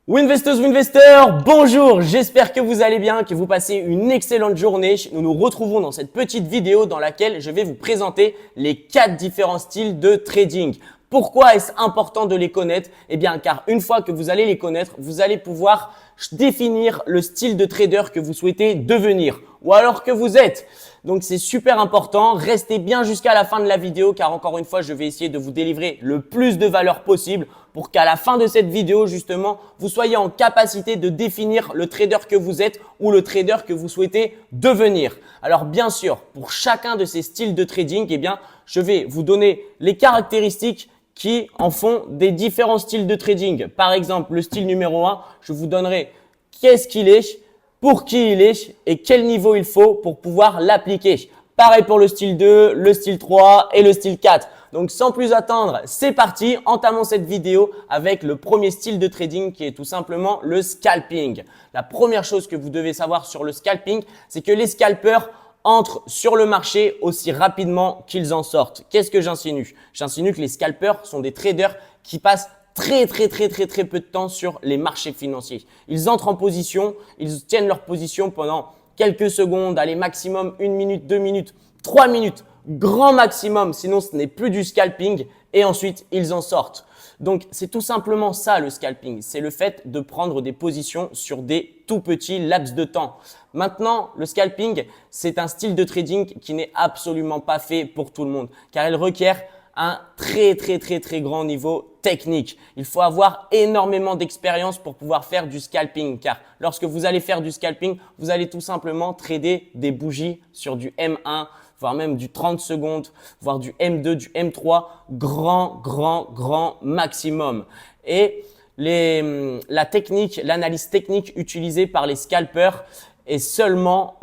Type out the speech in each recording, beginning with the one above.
Winvesteuses, Winvesteurs, bonjour, j'espère que vous allez bien, que vous passez une excellente journée. Nous nous retrouvons dans cette petite vidéo dans laquelle je vais vous présenter les 4 différents styles de trading. Pourquoi est-ce important de les connaître? Eh bien, car une fois que vous allez les connaître, vous allez pouvoir définir le style de trader que vous souhaitez devenir ou alors que vous êtes. Donc, c'est super important. Restez bien jusqu'à la fin de la vidéo car encore une fois, je vais essayer de vous délivrer le plus de valeur possible pour qu'à la fin de cette vidéo, justement, vous soyez en capacité de définir le trader que vous êtes ou le trader que vous souhaitez devenir. Alors, bien sûr, pour chacun de ces styles de trading, eh bien, je vais vous donner les caractéristiques qui en font des différents styles de trading. Par exemple, le style numéro 1, je vous donnerai qu'est-ce qu'il est, pour qui il est et quel niveau il faut pour pouvoir l'appliquer. Pareil pour le style 2, le style 3 et le style 4. Donc, sans plus attendre, c'est parti. Entamons cette vidéo avec le premier style de trading qui est tout simplement le scalping. La première chose que vous devez savoir sur le scalping, c'est que les scalpers entrent sur le marché aussi rapidement qu'ils en sortent. Qu'est-ce que j'insinue? J'insinue que les scalpers sont des traders qui passent très peu de temps sur les marchés financiers. Ils entrent en position, ils tiennent leur position pendant quelques secondes, allez maximum 1 minute, 2 minutes, 3 minutes, grand maximum, sinon ce n'est plus du scalping et ensuite ils en sortent. Donc c'est tout simplement ça le scalping, c'est le fait de prendre des positions sur des tout petits laps de temps. Maintenant, le scalping, c'est un style de trading qui n'est absolument pas fait pour tout le monde car il requiert un très grand niveau technique. Il faut avoir énormément d'expérience pour pouvoir faire du scalping car lorsque vous allez faire du scalping, vous allez tout simplement trader des bougies sur du M1, voire même du 30 secondes, voire du M2, du M3, grand maximum. Et la technique, l'analyse technique utilisée par les scalpers est seulement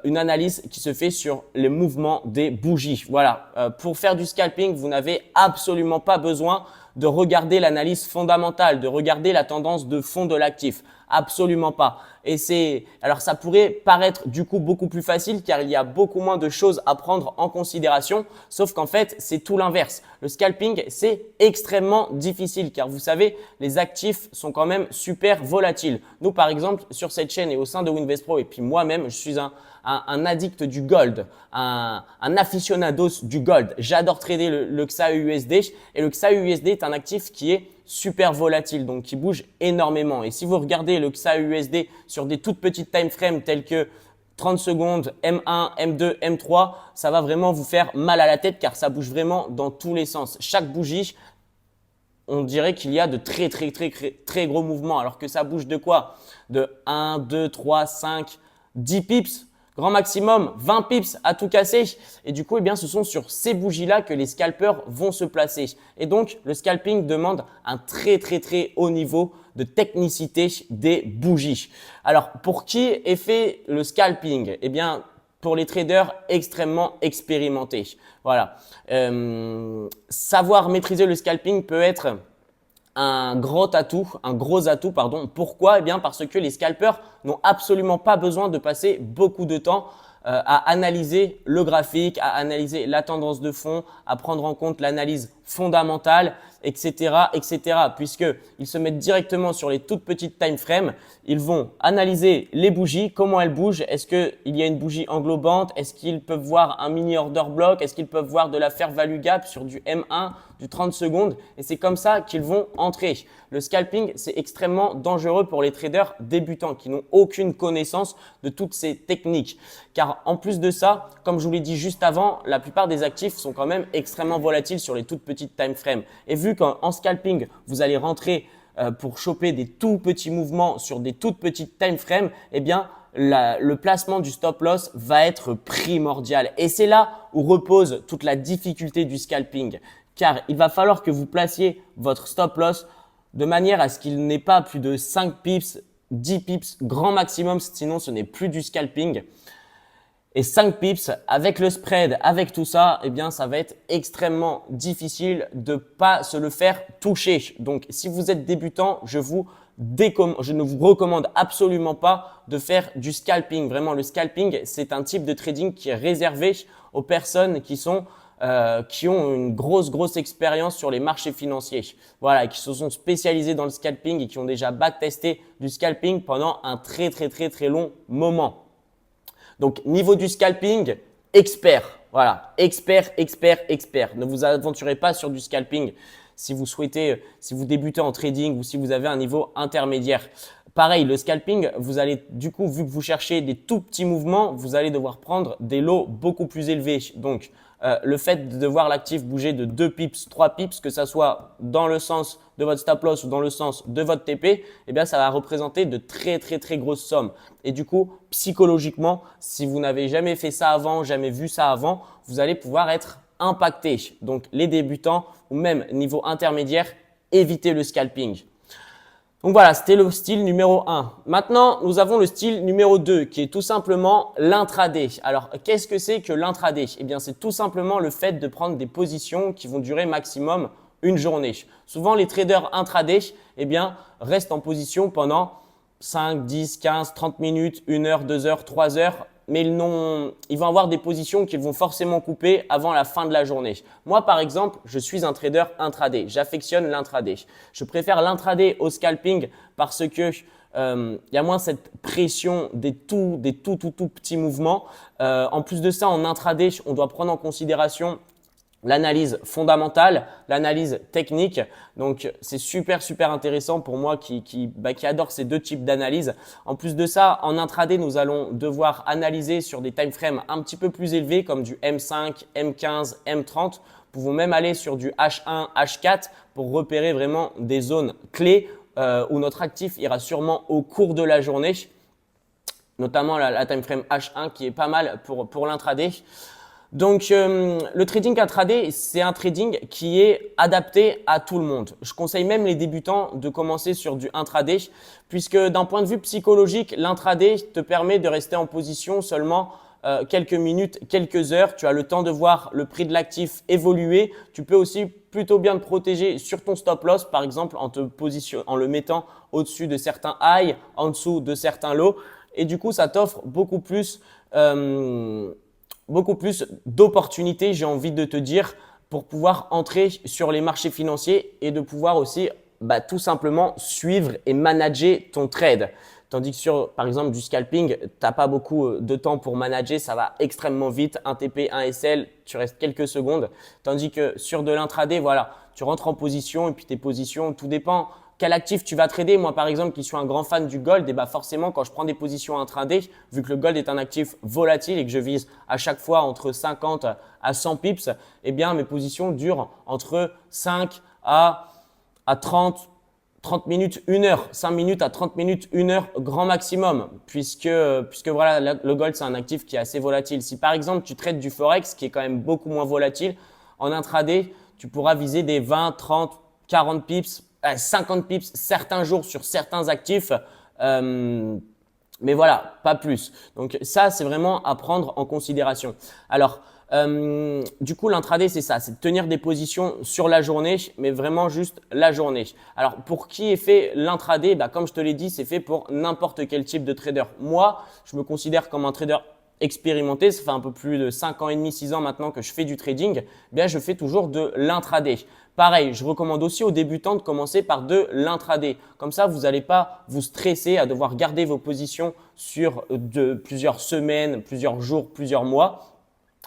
une analyse qui se fait sur les mouvements des bougies. Voilà. Pour faire du scalping, vous n'avez absolument pas besoin de regarder l'analyse fondamentale, de regarder la tendance de fond de l'actif. Absolument pas. Et alors ça pourrait paraître du coup beaucoup plus facile car il y a beaucoup moins de choses à prendre en considération, sauf qu'en fait, c'est tout l'inverse. Le scalping, c'est extrêmement difficile car vous savez, les actifs sont quand même super volatiles. Nous, par exemple, sur cette chaîne et au sein de WinvestPro et puis moi-même, je suis un addict du gold, un aficionados du gold. J'adore trader le XAUUSD et le XAUUSD est un actif qui est super volatile, donc qui bouge énormément. Et si vous regardez le XAUUSD sur des toutes petites time frames telles que 30 secondes, M1, M2, M3, ça va vraiment vous faire mal à la tête car ça bouge vraiment dans tous les sens. Chaque bougie, on dirait qu'il y a de très gros mouvements alors que ça bouge de quoi? De 1, 2, 3, 5, 10 pips. Grand maximum, 20 pips à tout casser. Et du coup, eh bien, ce sont sur ces bougies-là que les scalpers vont se placer. Et donc, le scalping demande un très haut niveau de technicité des bougies. Alors, pour qui est fait le scalping? Eh bien, pour les traders extrêmement expérimentés. Voilà. Savoir maîtriser le scalping peut être un gros atout, pardon. Pourquoi? Eh bien, parce que les scalpers n'ont absolument pas besoin de passer beaucoup de temps à analyser le graphique, à analyser la tendance de fond, à prendre en compte l'analyse fondamentale, etc., puisqu'ils se mettent directement sur les toutes petites time frames. Ils vont analyser les bougies, comment elles bougent. Est-ce qu'il y a une bougie englobante? Est-ce qu'ils peuvent voir un mini order block? Est-ce qu'ils peuvent voir de la fair value gap sur du M1, du 30 secondes? Et c'est comme ça qu'ils vont entrer. Le scalping, c'est extrêmement dangereux pour les traders débutants qui n'ont aucune connaissance de toutes ces techniques. Car en plus de ça, comme je vous l'ai dit juste avant, la plupart des actifs sont quand même extrêmement volatiles sur les toutes petites time frames. Et vu qu'en scalping, vous allez rentrer pour choper des tout petits mouvements sur des toutes petites time frames, eh bien, le placement du stop loss va être primordial. Et c'est là où repose toute la difficulté du scalping. Car il va falloir que vous placiez votre stop loss de manière à ce qu'il n'ait pas plus de 5 pips, 10 pips, grand maximum, sinon ce n'est plus du scalping. Et 5 pips, avec le spread, avec tout ça, eh bien, ça va être extrêmement difficile de pas se le faire toucher. Donc, si vous êtes débutant, je ne vous recommande absolument pas de faire du scalping. Vraiment, le scalping, c'est un type de trading qui est réservé aux personnes qui sont qui ont une grosse expérience sur les marchés financiers. Voilà, qui se sont spécialisés dans le scalping et qui ont déjà backtesté du scalping pendant un très long moment. Donc, niveau du scalping, expert. Voilà, expert. Ne vous aventurez pas sur du scalping si vous souhaitez, si vous débutez en trading ou si vous avez un niveau intermédiaire. Pareil, le scalping, vous allez du coup, vu que vous cherchez des tout petits mouvements, vous allez devoir prendre des lots beaucoup plus élevés. Donc, le fait de voir l'actif bouger de 2 pips, 3 pips, que ça soit dans le sens de votre stop loss ou dans le sens de votre TP, eh bien, ça va représenter de très grosses sommes. Et du coup, psychologiquement, si vous n'avez jamais fait ça avant, jamais vu ça avant, vous allez pouvoir être impacté. Donc, les débutants ou même niveau intermédiaire, évitez le scalping. Donc voilà, c'était le style numéro 1. Maintenant, nous avons le style numéro 2 qui est tout simplement l'intraday. Alors, qu'est-ce que c'est que l'intraday? Eh bien, c'est tout simplement le fait de prendre des positions qui vont durer maximum une journée. Souvent, les traders intraday, eh bien, restent en position pendant 5, 10, 15, 30 minutes, 1 heure, 2 heures, 3 heures. Mais ils vont avoir des positions qu'ils vont forcément couper avant la fin de la journée. Moi, par exemple, je suis un trader intraday. J'affectionne l'intraday. Je préfère l'intraday au scalping parce que y a moins cette pression des tout petits mouvements. En plus de ça, en intraday, on doit prendre en considération l'analyse fondamentale, l'analyse technique. Donc, c'est super intéressant pour moi qui adore ces deux types d'analyse. En plus de ça, en intraday, nous allons devoir analyser sur des time frames un petit peu plus élevés comme du M5, M15, M30. Nous pouvons même aller sur du H1, H4 pour repérer vraiment des zones clés où notre actif ira sûrement au cours de la journée, notamment la time frame H1 qui est pas mal pour l'intraday. Donc, le trading intraday, c'est un trading qui est adapté à tout le monde. Je conseille même les débutants de commencer sur du intraday puisque d'un point de vue psychologique, l'intraday te permet de rester en position seulement quelques minutes, quelques heures. Tu as le temps de voir le prix de l'actif évoluer. Tu peux aussi plutôt bien te protéger sur ton stop loss, par exemple en le mettant au-dessus de certains highs, en dessous de certains lows. Et du coup, ça t'offre beaucoup plus d'opportunités, j'ai envie de te dire, pour pouvoir entrer sur les marchés financiers et de pouvoir aussi tout simplement suivre et manager ton trade. Tandis que sur, par exemple, du scalping, tu n'as pas beaucoup de temps pour manager, ça va extrêmement vite. Un TP, un SL, tu restes quelques secondes. Tandis que sur de l'intraday, voilà, tu rentres en position et puis tes positions, tout dépend quel actif tu vas trader. Moi, par exemple, qui suis un grand fan du gold, et forcément, quand je prends des positions intraday, vu que le gold est un actif volatile et que je vise à chaque fois entre 50 à 100 pips, eh bien, mes positions durent entre 5 à 30 minutes, 1 heure, 5 minutes à 30 minutes, 1 heure grand maximum, puisque voilà, le gold, c'est un actif qui est assez volatile. Si par exemple, tu traites du forex, qui est quand même beaucoup moins volatile, en intraday, tu pourras viser des 20, 30, 40 pips, 50 pips certains jours sur certains actifs, mais voilà, pas plus. Donc ça, c'est vraiment à prendre en considération. Alors, du coup, l'intraday, c'est ça, c'est de tenir des positions sur la journée, mais vraiment juste la journée. Alors, pour qui est fait l'intraday, comme je te l'ai dit, c'est fait pour n'importe quel type de trader. Moi, je me considère comme un trader expérimenté, ça fait un peu plus de 5 ans et demi, 6 ans maintenant que je fais du trading, je fais toujours de l'intraday. Pareil, je recommande aussi aux débutants de commencer par de l'intraday. Comme ça, vous n'allez pas vous stresser à devoir garder vos positions sur plusieurs semaines, plusieurs jours, plusieurs mois.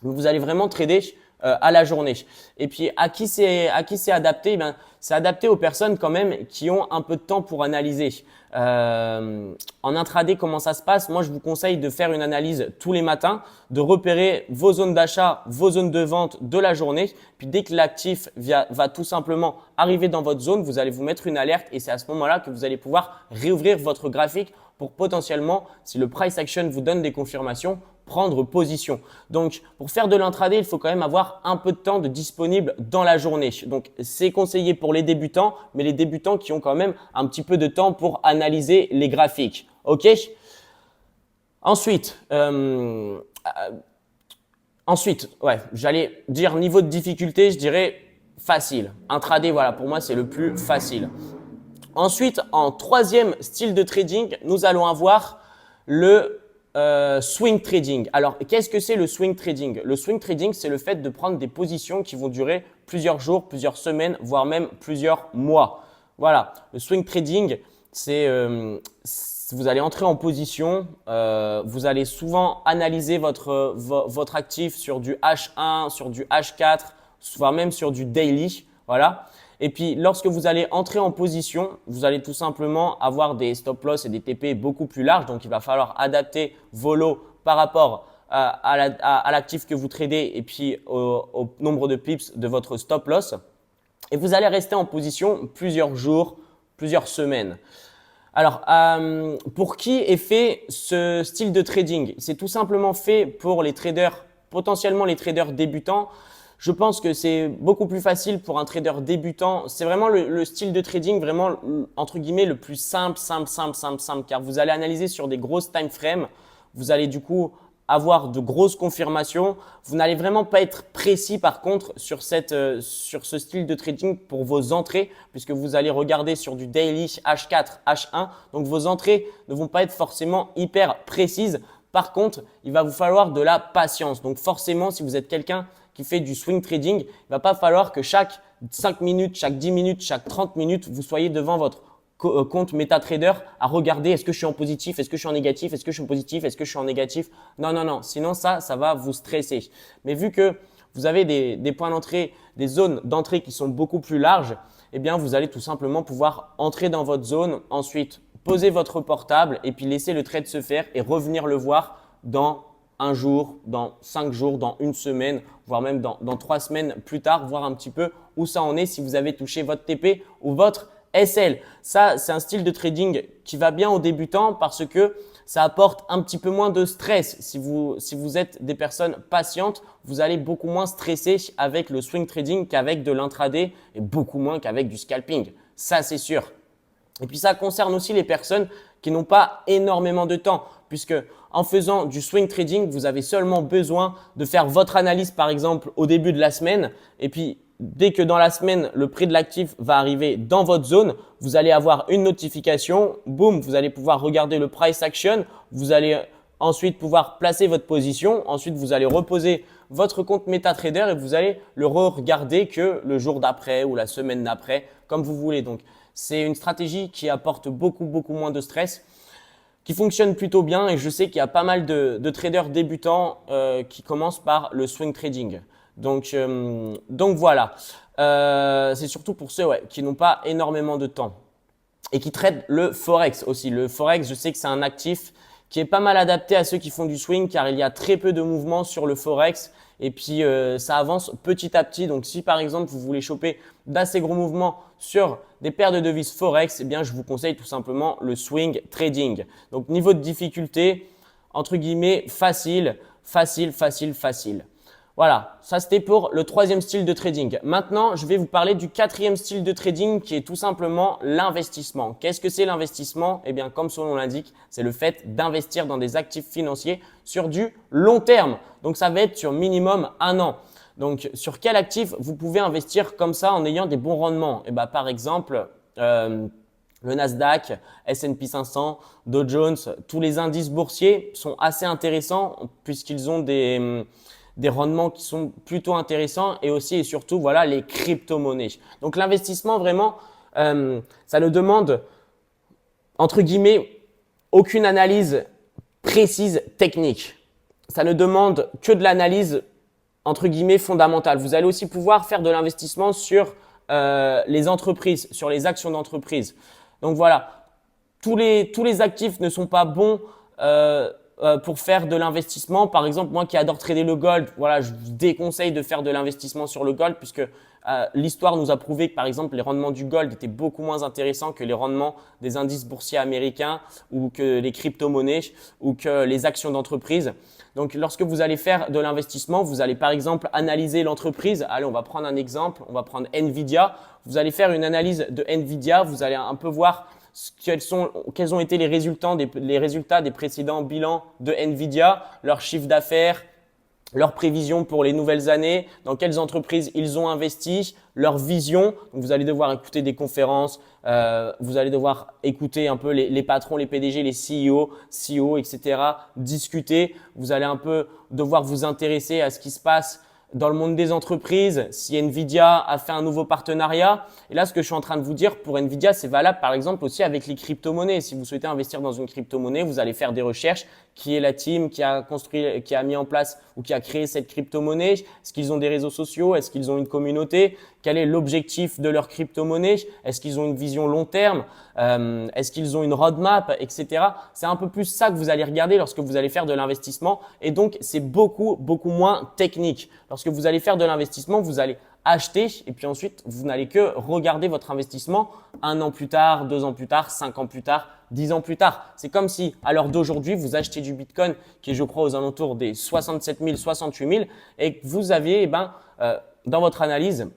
Vous allez vraiment trader à la journée. Et puis, à qui c'est adapté? C'est adapté aux personnes quand même qui ont un peu de temps pour analyser. En intraday, comment ça se passe? Moi, je vous conseille de faire une analyse tous les matins, de repérer vos zones d'achat, vos zones de vente de la journée. Puis, dès que l'actif va tout simplement arriver dans votre zone, vous allez vous mettre une alerte et c'est à ce moment-là que vous allez pouvoir réouvrir votre graphique pour potentiellement, si le price action vous donne des confirmations, prendre position. Donc, pour faire de l'intraday, il faut quand même avoir un peu de temps de disponible dans la journée. Donc, c'est conseillé pour les débutants, mais les débutants qui ont quand même un petit peu de temps pour analyser les graphiques. OK? Ensuite, j'allais dire niveau de difficulté, je dirais facile. Intraday, voilà, pour moi, c'est le plus facile. Ensuite, en troisième style de trading, nous allons avoir le swing trading. Alors, qu'est-ce que c'est le swing trading? Le swing trading, c'est le fait de prendre des positions qui vont durer plusieurs jours, plusieurs semaines, voire même plusieurs mois. Voilà, le swing trading, c'est vous allez entrer en position, vous allez souvent analyser votre actif sur du H1, sur du H4, voire même sur du daily. Voilà. Et puis, lorsque vous allez entrer en position, vous allez tout simplement avoir des stop loss et des TP beaucoup plus larges. Donc, il va falloir adapter vos lots par rapport à l'actif que vous tradez et puis au nombre de pips de votre stop loss. Et vous allez rester en position plusieurs jours, plusieurs semaines. Alors, pour qui est fait ce style de trading? C'est tout simplement fait pour les traders, potentiellement les traders débutants. Je pense que c'est beaucoup plus facile pour un trader débutant. C'est vraiment le style de trading vraiment entre guillemets le plus simple, car vous allez analyser sur des grosses time frames. Vous allez du coup avoir de grosses confirmations. Vous n'allez vraiment pas être précis par contre sur ce style de trading pour vos entrées puisque vous allez regarder sur du daily H4, H1. Donc vos entrées ne vont pas être forcément hyper précises. Par contre, il va vous falloir de la patience. Donc forcément, si vous êtes quelqu'un qui fait du swing trading, il va pas falloir que chaque 5 minutes, chaque 10 minutes, chaque 30 minutes, vous soyez devant votre compte MetaTrader à regarder est-ce que je suis en positif, est-ce que je suis en négatif, est-ce que je suis en positif, est-ce que je suis en négatif. Non, non, non. Sinon, ça va vous stresser. Mais vu que vous avez des points d'entrée, des zones d'entrée qui sont beaucoup plus larges, eh bien, vous allez tout simplement pouvoir entrer dans votre zone, ensuite poser votre portable et puis laisser le trade se faire et revenir le voir dans un jour, dans 5 jours, dans une semaine, voire même dans 3 semaines plus tard, voir un petit peu où ça en est si vous avez touché votre TP ou votre SL. Ça, c'est un style de trading qui va bien aux débutants parce que ça apporte un petit peu moins de stress. Si vous êtes des personnes patientes, vous allez beaucoup moins stresser avec le swing trading qu'avec de l'intraday et beaucoup moins qu'avec du scalping. Ça, c'est sûr. Et puis, ça concerne aussi les personnes qui n'ont pas énormément de temps puisque en faisant du swing trading, vous avez seulement besoin de faire votre analyse par exemple au début de la semaine et puis dès que dans la semaine, le prix de l'actif va arriver dans votre zone, vous allez avoir une notification, boum, vous allez pouvoir regarder le price action, vous allez ensuite pouvoir placer votre position, ensuite vous allez reposer votre compte MetaTrader et vous allez le re-regarder que le jour d'après ou la semaine d'après, comme vous voulez. Donc, c'est une stratégie qui apporte beaucoup moins de stress, qui fonctionne plutôt bien et je sais qu'il y a pas mal de traders débutants qui commencent par le swing trading. Donc voilà, c'est surtout pour ceux qui n'ont pas énormément de temps et qui traitent le Forex aussi. Le Forex, je sais que c'est un actif qui est pas mal adapté à ceux qui font du swing car il y a très peu de mouvements sur le Forex et puis ça avance petit à petit. Donc si par exemple vous voulez choper d'assez gros mouvements sur des paires de devises Forex, eh bien je vous conseille tout simplement le swing trading. Donc niveau de difficulté, entre guillemets, facile. Voilà, ça c'était pour le troisième style de trading. Maintenant, je vais vous parler du quatrième style de trading qui est tout simplement l'investissement. Qu'est-ce que c'est l'investissement? Eh bien, comme son nom l'indique, c'est le fait d'investir dans des actifs financiers sur du long terme. Donc, ça va être sur minimum 1 an. Donc, sur quel actif vous pouvez investir comme ça en ayant des bons rendements? Eh bien, par exemple, le Nasdaq, S&P 500, Dow Jones, tous les indices boursiers sont assez intéressants puisqu'ils ont des rendements qui sont plutôt intéressants et aussi et surtout voilà les crypto-monnaies. Donc l'investissement vraiment, ça ne demande entre guillemets aucune analyse précise technique. Ça ne demande que de l'analyse entre guillemets fondamentale. Vous allez aussi pouvoir faire de l'investissement sur les entreprises, sur les actions d'entreprise. Donc voilà, tous les actifs ne sont pas bons pour faire de l'investissement. Par exemple, moi qui adore trader le gold, voilà, je vous déconseille de faire de l'investissement sur le gold puisque l'histoire nous a prouvé que par exemple les rendements du gold étaient beaucoup moins intéressants que les rendements des indices boursiers américains ou que les crypto-monnaies ou que les actions d'entreprise. Donc lorsque vous allez faire de l'investissement, vous allez par exemple analyser l'entreprise. Allez, on va prendre un exemple, on va prendre Nvidia. Vous allez faire une analyse de Nvidia, vous allez un peu voir quels ont été les résultats des précédents bilans de Nvidia, leur chiffre d'affaires, leurs prévisions pour les nouvelles années, dans quelles entreprises ils ont investi, leur vision. Donc, vous allez devoir écouter des conférences, vous allez devoir écouter un peu les patrons, les PDG, les CEO, etc. Discuter. Vous allez un peu devoir vous intéresser à ce qui se passe dans le monde des entreprises, si Nvidia a fait un nouveau partenariat. Et là, ce que je suis en train de vous dire pour Nvidia, c'est valable par exemple aussi avec les crypto-monnaies. Si vous souhaitez investir dans une crypto-monnaie, vous allez faire des recherches. Qui est la team qui a mis en place ou qui a créé cette crypto-monnaie? Est-ce qu'ils ont des réseaux sociaux? Est-ce qu'ils ont une communauté? Quel est l'objectif de leur crypto-monnaie? Est-ce qu'ils ont une vision long terme? Est-ce qu'ils ont une roadmap, etc. C'est un peu plus ça que vous allez regarder lorsque vous allez faire de l'investissement. Et donc, c'est beaucoup moins technique. Lorsque vous allez faire de l'investissement, vous allez acheter et puis ensuite, vous n'allez que regarder votre investissement 1 an plus tard, 2 ans plus tard, 5 ans plus tard, 10 ans plus tard. C'est comme si à l'heure d'aujourd'hui, vous achetez du Bitcoin qui est, je crois, aux alentours des 67 000, 68 000 et que vous aviez dans votre analyse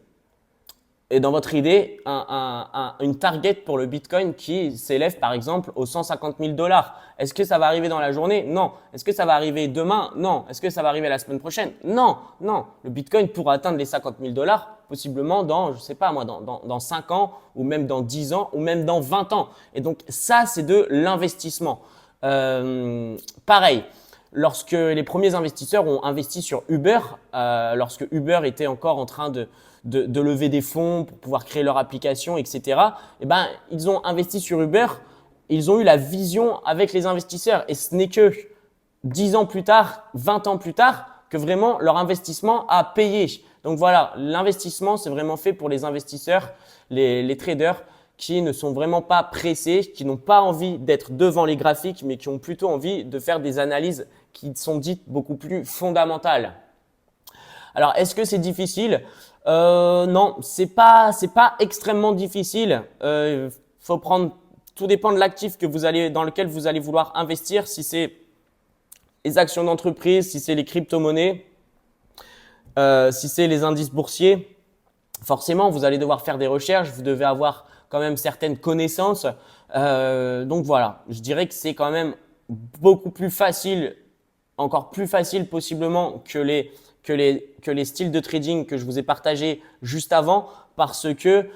et dans votre idée une target pour le Bitcoin qui s'élève par exemple aux 150 000 $. Est-ce que ça va arriver dans la journée? Non. Est-ce que ça va arriver demain? Non. Est-ce que ça va arriver la semaine prochaine? Non. Le Bitcoin pourra atteindre les 50 000 $, possiblement dans, je sais pas moi, dans 5 ans ou même dans 10 ans ou même dans 20 ans. Et donc ça, c'est de l'investissement. Pareil. Lorsque les premiers investisseurs ont investi sur Uber, lorsque Uber était encore en train de lever des fonds pour pouvoir créer leur application, etc. Ils ont investi sur Uber, ils ont eu la vision avec les investisseurs et ce n'est que 10 ans plus tard, 20 ans plus tard que vraiment leur investissement a payé. Donc voilà, l'investissement, c'est vraiment fait pour les investisseurs, les traders qui ne sont vraiment pas pressés, qui n'ont pas envie d'être devant les graphiques, mais qui ont plutôt envie de faire des analyses qui sont dites beaucoup plus fondamentales. Alors, est-ce que c'est difficile? Non, c'est pas extrêmement difficile. Faut prendre, tout dépend de l'actif dans lequel vous allez vouloir investir. Si c'est les actions d'entreprise, si c'est les crypto-monnaies, si c'est les indices boursiers, forcément, vous allez devoir faire des recherches. Vous devez avoir quand même certaines connaissances. Donc voilà, je dirais que c'est quand même beaucoup plus facile, encore plus facile possiblement que les styles de trading que je vous ai partagés juste avant parce que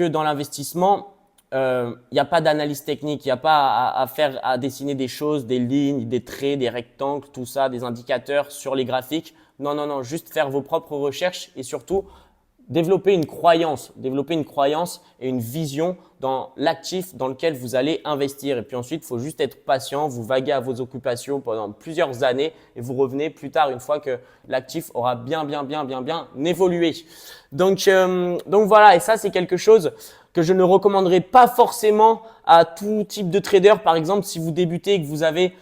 dans l'investissement, il n'y a pas d'analyse technique, il n'y a pas à dessiner des choses, des lignes, des traits, des rectangles, tout ça, des indicateurs sur les graphiques. Non, juste faire vos propres recherches et surtout développer une croyance et une vision dans l'actif dans lequel vous allez investir. Et puis ensuite, il faut juste être patient, vous vaguez à vos occupations pendant plusieurs années et vous revenez plus tard une fois que l'actif aura bien évolué. Donc voilà, et ça, c'est quelque chose que je ne recommanderais pas forcément à tout type de trader. Par exemple, si vous débutez et que vous avez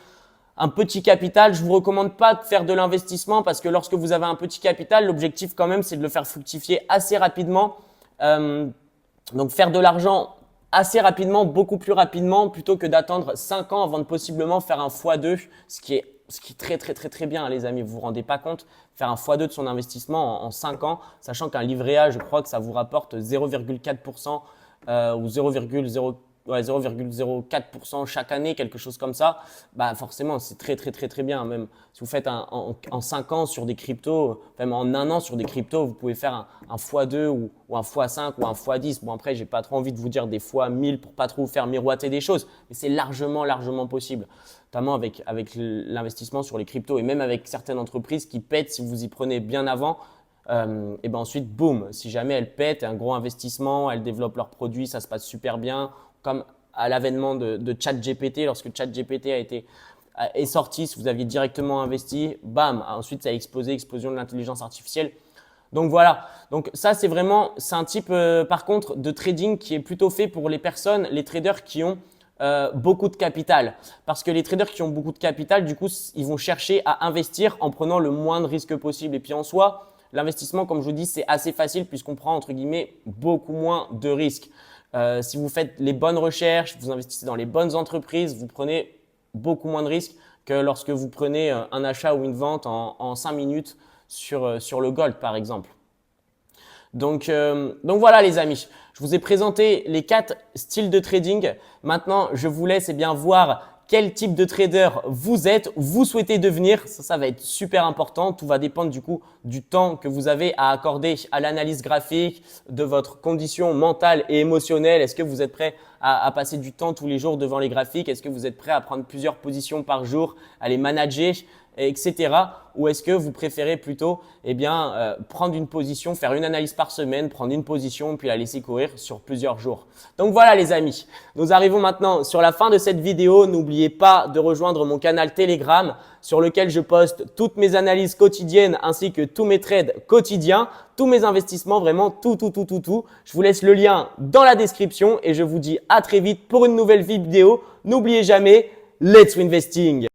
un petit capital, je vous recommande pas de faire de l'investissement parce que lorsque vous avez un petit capital, l'objectif quand même, c'est de le faire fructifier assez rapidement. Donc, faire de l'argent assez rapidement, beaucoup plus rapidement, plutôt que d'attendre 5 ans avant de possiblement faire un x2, ce qui est très bien, hein, les amis. Vous vous rendez pas compte, faire un x2 de son investissement en 5 ans, sachant qu'un livret A, je crois que ça vous rapporte 0,4% ou 0,04% chaque année, quelque chose comme ça, forcément, c'est très bien. Même si vous faites en 5 ans sur des cryptos, même en 1 an sur des cryptos, vous pouvez faire un x2 ou un x5 ou un x10. Bon, après, j'ai pas trop envie de vous dire des fois 1000 pour pas trop vous faire miroiter des choses, mais c'est largement possible, notamment avec l'investissement sur les cryptos et même avec certaines entreprises qui pètent si vous y prenez bien avant. Et ensuite, boum, si jamais elles pètent, un gros investissement, elles développent leurs produits, ça se passe super bien. Comme à l'avènement de ChatGPT, lorsque ChatGPT est sorti, si vous aviez directement investi, bam, ensuite ça a explosé, explosion de l'intelligence artificielle. Donc voilà, donc ça c'est un type par contre de trading qui est plutôt fait pour les personnes, les traders qui ont beaucoup de capital. Parce que les traders qui ont beaucoup de capital, du coup, ils vont chercher à investir en prenant le moins de risques possible. Et puis en soi, l'investissement, comme je vous dis, c'est assez facile puisqu'on prend entre guillemets beaucoup moins de risques. Si vous faites les bonnes recherches, vous investissez dans les bonnes entreprises, vous prenez beaucoup moins de risques que lorsque vous prenez un achat ou une vente en 5 minutes sur le gold par exemple. Donc voilà les amis, je vous ai présenté les 4 styles de trading. Maintenant, je vous laisse voir quel type de trader vous êtes, vous souhaitez devenir. Ça va être super important. Tout va dépendre du coup du temps que vous avez à accorder à l'analyse graphique, de votre condition mentale et émotionnelle. Est-ce que vous êtes prêt à passer du temps tous les jours devant les graphiques? Est-ce que vous êtes prêt à prendre plusieurs positions par jour, à les manager, etc. Ou est-ce que vous préférez plutôt prendre une position, faire une analyse par semaine, prendre une position puis la laisser courir sur plusieurs jours. Donc voilà les amis, nous arrivons maintenant sur la fin de cette vidéo. N'oubliez pas de rejoindre mon canal Telegram sur lequel je poste toutes mes analyses quotidiennes ainsi que tous mes trades quotidiens, tous mes investissements, vraiment tout. Je vous laisse le lien dans la description et je vous dis à très vite pour une nouvelle vidéo. N'oubliez jamais, let's investing!